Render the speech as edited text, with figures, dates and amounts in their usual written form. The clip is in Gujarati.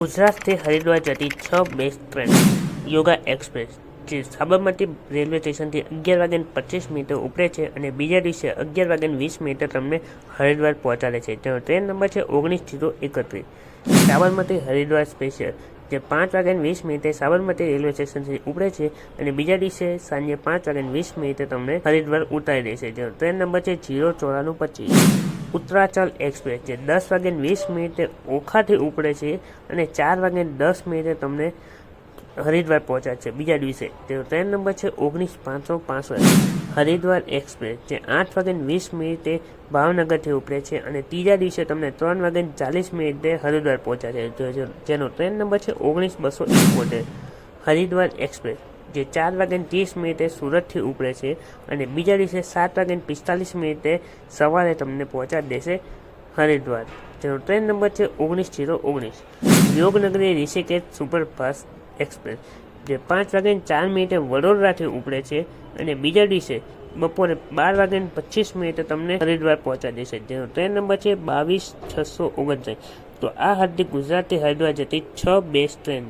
ગુજરાતથી હરિદ્વાર જતી 6 બેસ્ટ ટ્રેન યોગા એક્સપ્રેસ જે સાબરમતી રેલવે સ્ટેશનથી 11:25 ઉપડે છે અને બીજા દિવસે 11:20 તમને હરિદ્વાર પહોંચાડે છે. તેનો ટ્રેન નંબર છે 19/031. સાબરમતી હરિદ્વાર સ્પેશિયલ જે 5:20 સાબરમતી રેલવે સ્ટેશનથી ઉપડે છે અને બીજા દિવસે સાંજે 5:20 તમને હરિદ્વાર ઉતારી દેશે. જેનો ટ્રેન નંબર છે 09425. ઉત્તરાચલ એક્સપ્રેસ જે 10:20 ઓખાથી ઉપડે છે અને 4:10 તમને હરિદ્વાર પહોંચાડશે બીજા દિવસે. તેનો ટ્રેન નંબર છે 19/565. હરિદ્વાર એક્સપ્રેસ જે 8:20 ભાવનગરથી ઉપડે છે અને ત્રીજા દિવસે તમને 3:40 હરિદ્વાર પહોંચાડશે. જેનો ટ્રેન નંબર છે 19/271. હરિદ્વાર એક્સપ્રેસ જે 4:30 સુરતથી ઉપડે છે અને બીજા દિવસે 7:45 સવારે તમને પહોંચાડી દેશે હરિદ્વાર. જેનો ટ્રેન નંબર છે 19/019. યોગનગરી ઋષિકેશ સુપરફાસ્ટ એક્સપ્રેસ જે 5:04 વડોદરાથી ઉપડે છે અને બીજા દિવસે બપોરે 12:25 તમને હરિદ્વાર પહોંચાડી દેશે. જેનો ટ્રેન નંબર છે 22/659. તો આ હતી ગુજરાતથી હરિદ્વાર જતી 6 બેસ્ટ ટ્રેન.